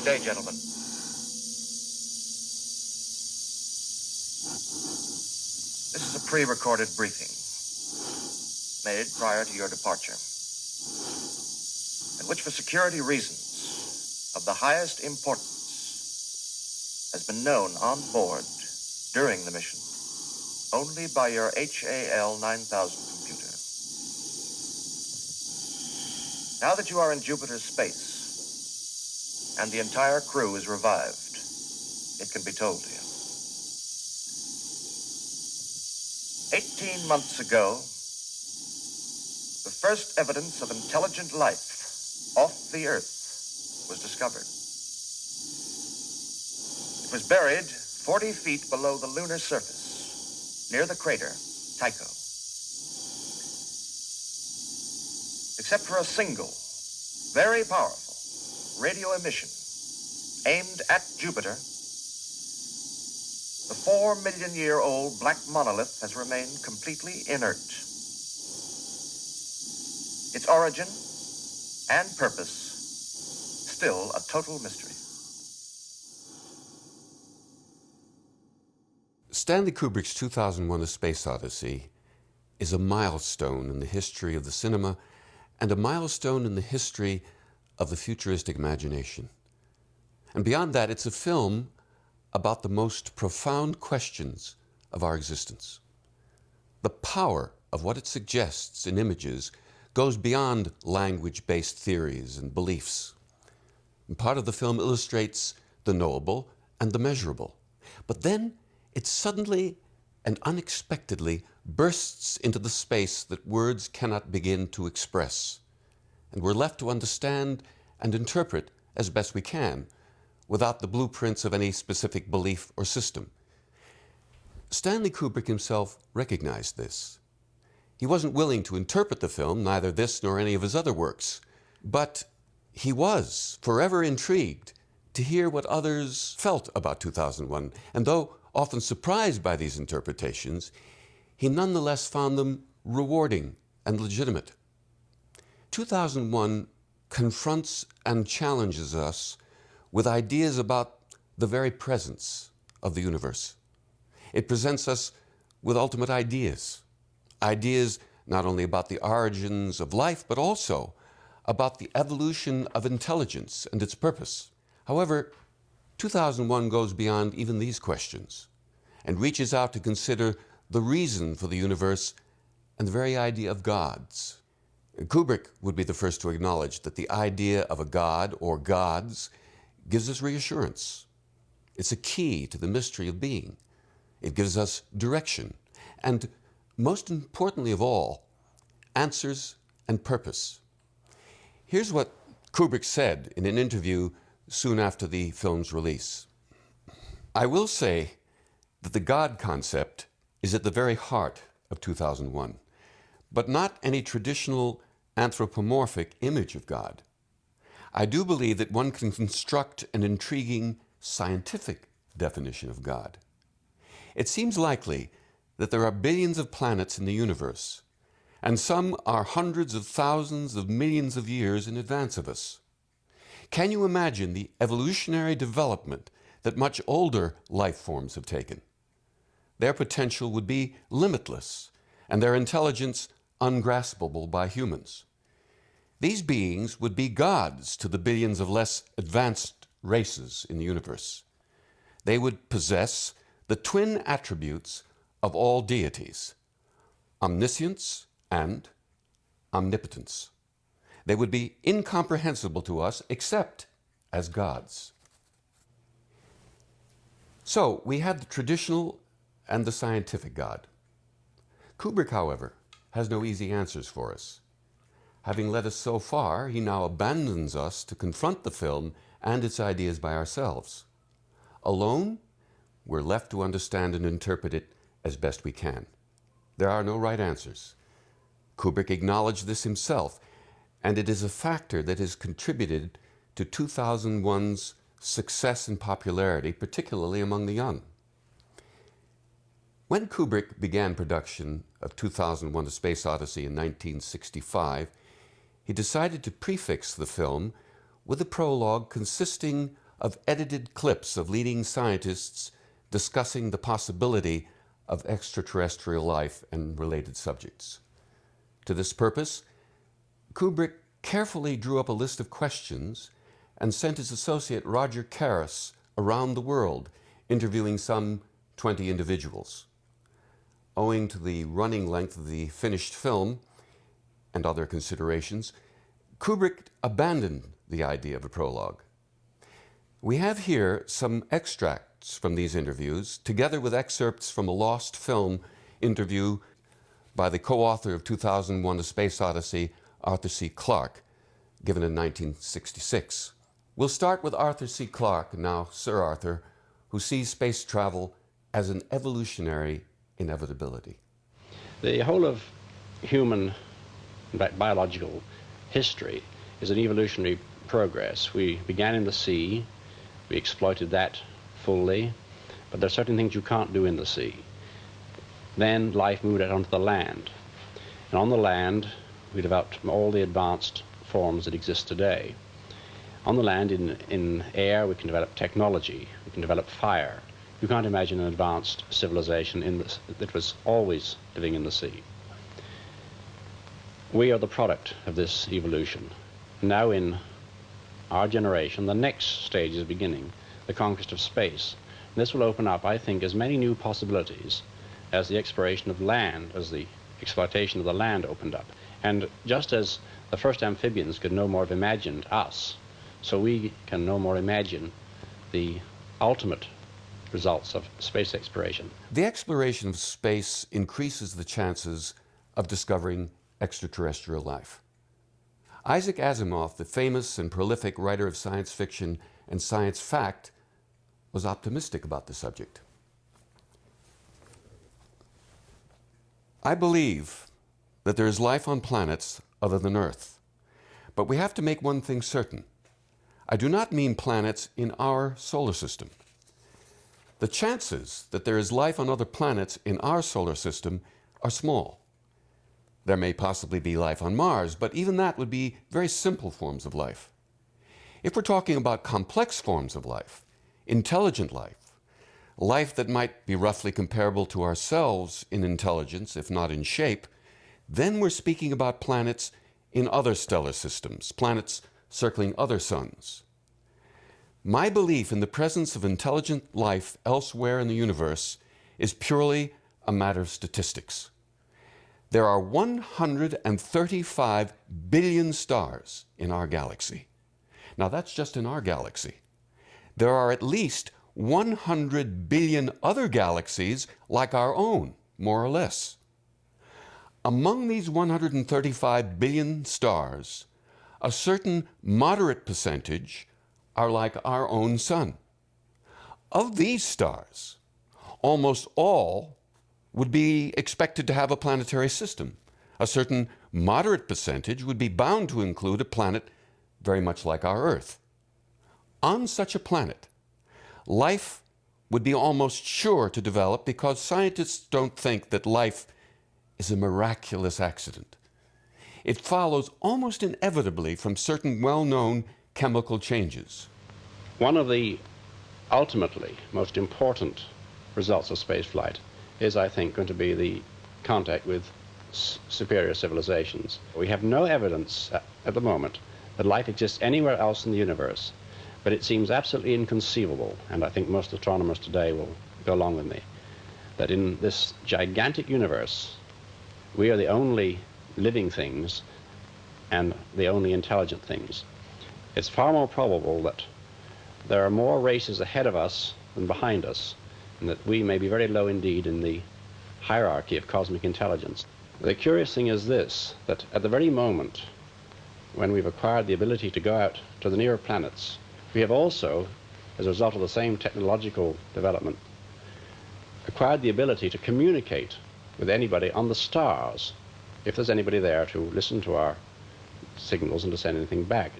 day, gentlemen. This is a pre-recorded briefing made prior to your departure, in which, for security reasons of the highest importance, has been known on board during the mission only by your HAL 9000 computer. Now that you are in Jupiter's space and the entire crew is revived, it can be told to you. 18 months ago, the first evidence of intelligent life off the Earth was discovered. It was buried 40 feet below the lunar surface, near the crater Tycho. Except for a single, very powerful radio emission aimed at Jupiter, the 4-million-year-old black monolith has remained completely inert. Its origin and purpose still a total mystery. Stanley Kubrick's 2001: A Space Odyssey is a milestone in the history of the cinema and a milestone in the history of the futuristic imagination. And beyond that, it's a film about the most profound questions of our existence. The power of what it suggests in images goes beyond language-based theories and beliefs. And part of the film illustrates the knowable and the measurable. But then it suddenly and unexpectedly bursts into the space that words cannot begin to express. And we're left to understand and interpret as best we can, without the blueprints of any specific belief or system. Stanley Kubrick himself recognized this. He wasn't willing to interpret the film, neither this nor any of his other works, but he was forever intrigued to hear what others felt about 2001, and though often surprised by these interpretations, he nonetheless found them rewarding and legitimate. 2001 confronts and challenges us with ideas about the very presence of the universe. It presents us with ultimate ideas. Ideas not only about the origins of life, but also about the evolution of intelligence and its purpose. However, 2001 goes beyond even these questions and reaches out to consider the reason for the universe and the very idea of gods. Kubrick would be the first to acknowledge that the idea of a god or gods gives us reassurance. It's a key to the mystery of being. It gives us direction, and most importantly of all, answers and purpose. Here's what Kubrick said in an interview soon after the film's release. "I will say that the God concept is at the very heart of 2001, but not any traditional anthropomorphic image of God. I do believe that one can construct an intriguing scientific definition of God. It seems likely that there are billions of planets in the universe, and some are hundreds of thousands of millions of years in advance of us. Can you imagine the evolutionary development that much older life forms have taken? Their potential would be limitless, and their intelligence ungraspable by humans. These beings would be gods to the billions of less advanced races in the universe. They would possess the twin attributes of all deities, omniscience and omnipotence. They would be incomprehensible to us except as gods." So we have the traditional and the scientific God. Kubrick, however, has no easy answers for us. Having led us so far, he now abandons us to confront the film and its ideas by ourselves. Alone, we're left to understand and interpret it as best we can. There are no right answers. Kubrick acknowledged this himself, and it is a factor that has contributed to 2001's success and popularity, particularly among the young. When Kubrick began production of 2001: A Space Odyssey in 1965, he decided to prefix the film with a prologue consisting of edited clips of leading scientists discussing the possibility of extraterrestrial life and related subjects. To this purpose, Kubrick carefully drew up a list of questions and sent his associate Roger Karras around the world, interviewing some 20 individuals. Owing to the running length of the finished film and other considerations, Kubrick abandoned the idea of a prologue. We have here some extracts from these interviews, together with excerpts from a lost film interview by the co-author of 2001: A Space Odyssey, Arthur C. Clarke, given in 1966. We'll start with Arthur C. Clarke, now Sir Arthur, who sees space travel as an evolutionary inevitability. The whole of human biological history is an evolutionary progress. We began in the sea, we exploited that fully, but there are certain things you can't do in the sea. Then life moved out onto the land, and on the land we developed all the advanced forms that exist today. On the land, in air, we can develop technology, we can develop fire. You can't imagine an advanced civilization that was always living in the sea. We are the product of this evolution. Now in our generation, the next stage is beginning, the conquest of space. And this will open up, I think, as many new possibilities as the exploration of land, as the exploitation of the land opened up. And just as the first amphibians could no more have imagined us, so we can no more imagine the ultimate results of space exploration. The exploration of space increases the chances of discovering extraterrestrial life. Isaac Asimov, the famous and prolific writer of science fiction and science fact, was optimistic about the subject. I believe that there is life on planets other than Earth, but we have to make one thing certain. I do not mean planets in our solar system. The chances that there is life on other planets in our solar system are small. There may possibly be life on Mars, but even that would be very simple forms of life. If we're talking about complex forms of life, intelligent life, life that might be roughly comparable to ourselves in intelligence, if not in shape, then we're speaking about planets in other stellar systems, planets circling other suns. My belief in the presence of intelligent life elsewhere in the universe is purely a matter of statistics. There are 135 billion stars in our galaxy. Now that's just in our galaxy. There are at least 100 billion other galaxies like our own, more or less. Among these 135 billion stars, a certain moderate percentage are like our own sun. Of these stars, almost all would be expected to have a planetary system. A certain moderate percentage would be bound to include a planet very much like our Earth. On such a planet, life would be almost sure to develop because scientists don't think that life is a miraculous accident. It follows almost inevitably from certain well-known chemical changes. One of the ultimately most important results of spaceflight is, I think, going to be the contact with superior civilizations. We have no evidence at the moment that life exists anywhere else in the universe, but it seems absolutely inconceivable, and I think most astronomers today will go along with me, that in this gigantic universe, we are the only living things and the only intelligent things. It's far more probable that there are more races ahead of us than behind us, and that we may be very low indeed in the hierarchy of cosmic intelligence. The curious thing is this, that at the very moment when we've acquired the ability to go out to the nearer planets, we have also, as a result of the same technological development, acquired the ability to communicate with anybody on the stars, if there's anybody there to listen to our signals and to send anything back.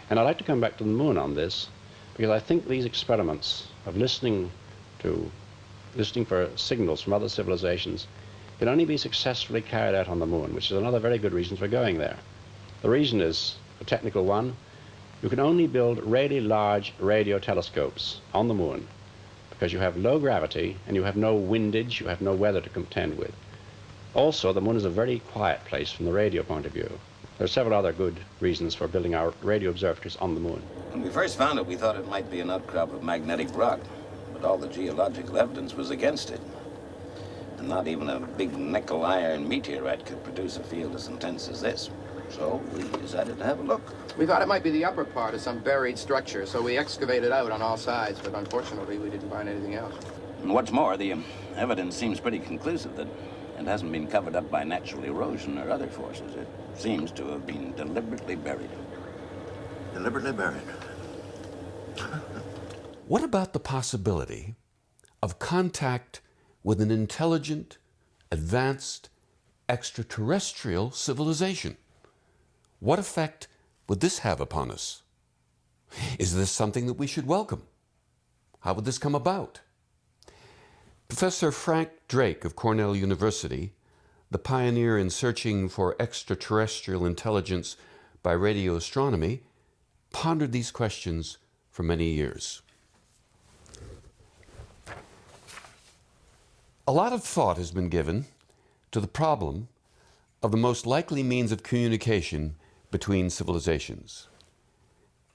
And I'd like to come back to the moon on this, because I think these experiments of listening for signals from other civilizations can only be successfully carried out on the moon, which is another very good reason for going there. The reason is a technical one. You can only build really large radio telescopes on the moon because you have low gravity and you have no windage, you have no weather to contend with. Also, the moon is a very quiet place from the radio point of view. There are several other good reasons for building our radio observatories on the moon. When we first found it, we thought it might be an outcrop of magnetic rock, but all the geological evidence was against it. And not even a big nickel-iron meteorite could produce a field as intense as this. So we decided to have a look. We thought it might be the upper part of some buried structure, so we excavated out on all sides, but unfortunately we didn't find anything else. And what's more, the evidence seems pretty conclusive that it hasn't been covered up by natural erosion or other forces. It seems to have been deliberately buried. Deliberately buried. What about the possibility of contact with an intelligent, advanced, extraterrestrial civilization? What effect would this have upon us? Is this something that we should welcome? How would this come about? Professor Frank Drake of Cornell University, the pioneer in searching for extraterrestrial intelligence by radio astronomy, pondered these questions for many years. A lot of thought has been given to the problem of the most likely means of communication between civilizations.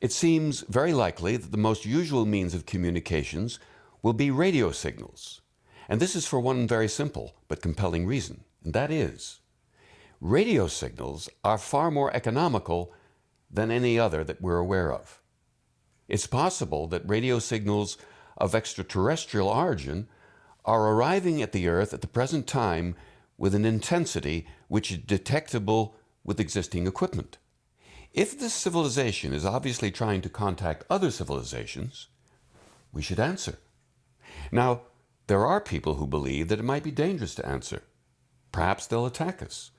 It seems very likely that the most usual means of communications will be radio signals. And this is for one very simple but compelling reason, and that is, radio signals are far more economical than any other that we're aware of. It's possible that radio signals of extraterrestrial origin are arriving at the Earth at the present time with an intensity which is detectable with existing equipment. If this civilization is obviously trying to contact other civilizations, we should answer. Now, there are people who believe that it might be dangerous to answer. Perhaps they'll attack us.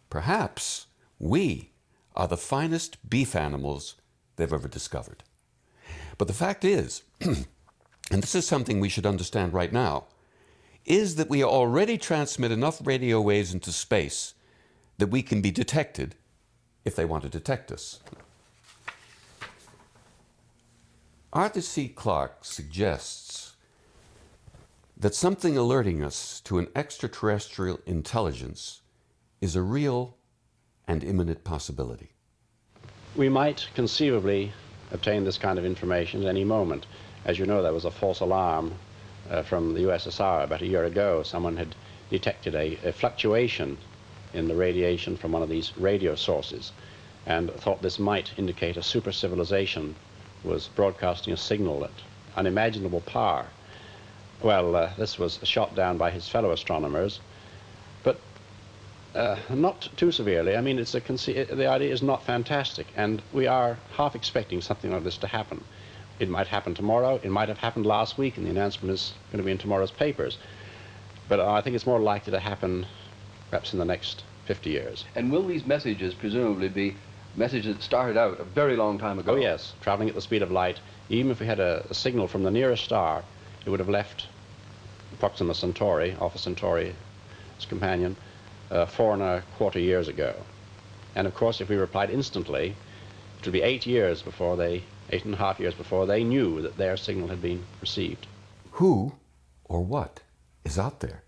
Perhaps we are the finest beef animals they've ever discovered. But the fact is, and this is something we should understand right now, is that we already transmit enough radio waves into space that we can be detected if they want to detect us. Arthur C. Clarke suggests that something alerting us to an extraterrestrial intelligence is a real and imminent possibility. We might conceivably obtain this kind of information at any moment. As you know, there was a false alarm from the USSR about a year ago. Someone had detected a fluctuation in the radiation from one of these radio sources and thought this might indicate a super civilization was broadcasting a signal at unimaginable power. Well, this was shot down by his fellow astronomers, but not too severely. I mean, the idea is not fantastic, and we are half expecting something like this to happen. It might happen tomorrow. It might have happened last week, and the announcement is going to be in tomorrow's papers. But I think it's more likely to happen perhaps in the next 50 years. And will these messages presumably be messages that started out a very long time ago? Oh, yes, traveling at the speed of light. Even if we had a signal from the nearest star, it would have left Proxima Centauri, Alpha Centauri's companion, 4.25 years ago. And of course, if we replied instantly, it would be 8.5 years before they knew that their signal had been received. Who or what is out there?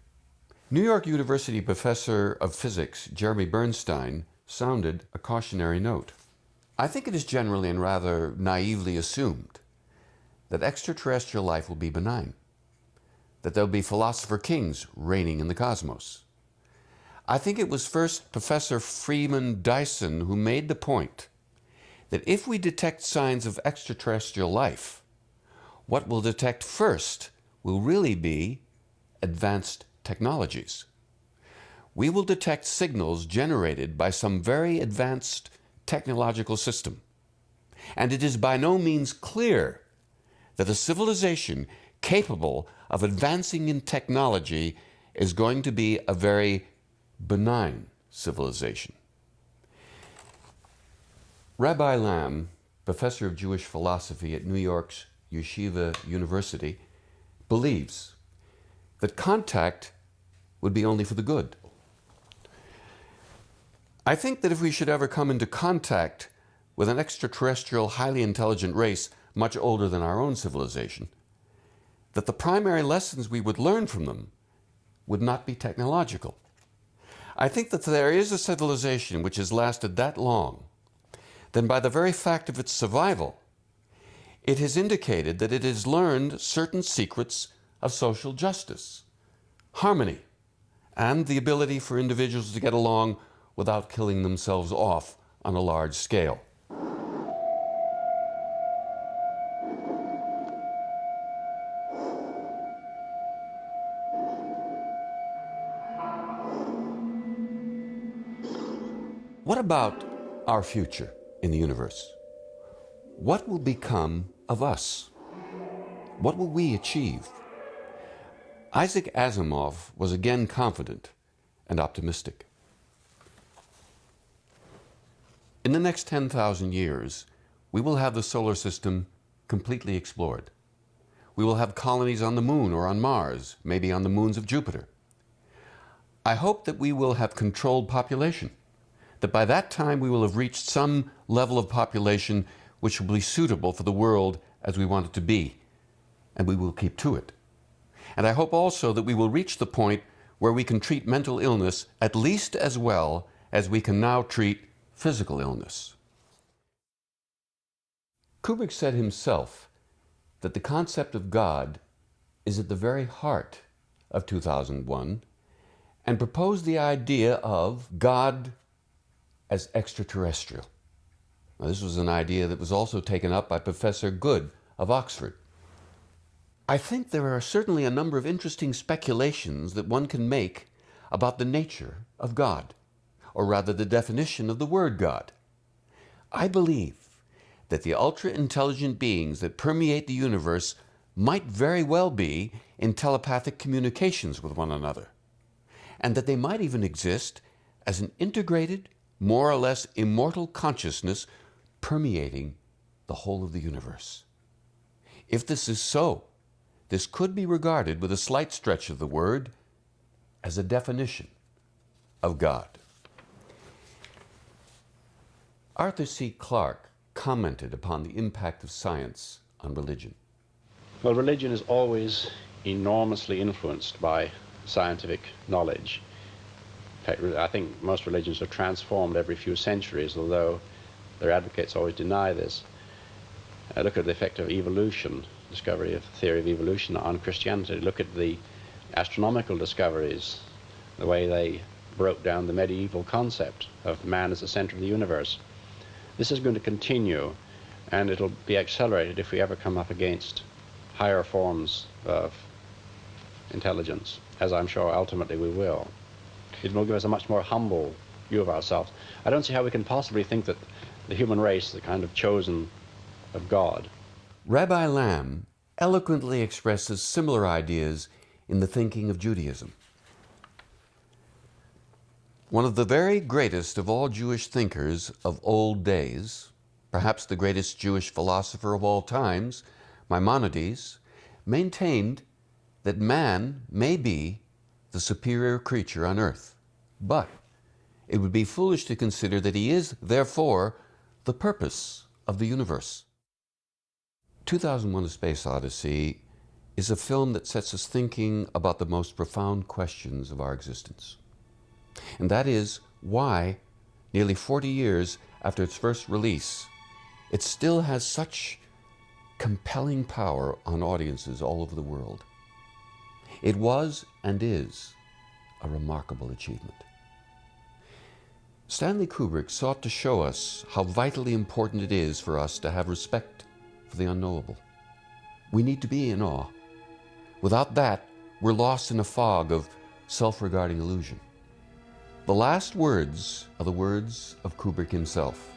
New York University professor of physics Jeremy Bernstein sounded a cautionary note. I think it is generally and rather naively assumed that extraterrestrial life will be benign, that there'll be philosopher kings reigning in the cosmos. I think it was first Professor Freeman Dyson who made the point that if we detect signs of extraterrestrial life, what we'll detect first will really be advanced technologies. We will detect signals generated by some very advanced technological system. And it is by no means clear that a civilization capable of advancing in technology is going to be a very benign civilization. Rabbi Lamb, professor of Jewish philosophy at New York's Yeshiva University, believes that contact would be only for the good. I think that if we should ever come into contact with an extraterrestrial, highly intelligent race much older than our own civilization, that the primary lessons we would learn from them would not be technological. I think that there is a civilization which has lasted that long, then by the very fact of its survival, it has indicated that it has learned certain secrets of social justice, harmony, and the ability for individuals to get along without killing themselves off on a large scale. What about our future in the universe? What will become of us? What will we achieve? Isaac Asimov was again confident and optimistic. In the next 10,000 years, we will have the solar system completely explored. We will have colonies on the moon or on Mars, maybe on the moons of Jupiter. I hope that we will have controlled population, that by that time we will have reached some level of population which will be suitable for the world as we want it to be, and we will keep to it. And I hope also that we will reach the point where we can treat mental illness at least as well as we can now treat physical illness. Kubrick said himself that the concept of God is at the very heart of 2001 and proposed the idea of God as extraterrestrial. Now, this was an idea that was also taken up by Professor Good of Oxford. I think there are certainly a number of interesting speculations that one can make about the nature of God, or rather the definition of the word God. I believe that the ultra-intelligent beings that permeate the universe might very well be in telepathic communications with one another, and that they might even exist as an integrated, more or less immortal consciousness permeating the whole of the universe. If this is so, this could be regarded, with a slight stretch of the word, as a definition of God. Arthur C. Clarke commented upon the impact of science on religion. Well, religion is always enormously influenced by scientific knowledge. In fact, I think most religions are transformed every few centuries, although their advocates always deny this. Look at the effect of evolution, discovery of the theory of evolution on Christianity. Look at the astronomical discoveries, the way they broke down the medieval concept of man as the center of the universe. This is going to continue, and it'll be accelerated if we ever come up against higher forms of intelligence, as I'm sure ultimately we will. It will give us a much more humble view of ourselves. I don't see how we can possibly think that the human race is the kind of chosen of God. Rabbi Lamb eloquently expresses similar ideas in the thinking of Judaism. One of the very greatest of all Jewish thinkers of old days, perhaps the greatest Jewish philosopher of all times, Maimonides, maintained that man may be the superior creature on earth, but it would be foolish to consider that he is, therefore, the purpose of the universe. 2001: A Space Odyssey is a film that sets us thinking about the most profound questions of our existence. And that is why, nearly 40 years after its first release, it still has such compelling power on audiences all over the world. It was and is a remarkable achievement. Stanley Kubrick sought to show us how vitally important it is for us to have respect for the unknowable. We need to be in awe. Without that, we're lost in a fog of self-regarding illusion. The last words are the words of Kubrick himself.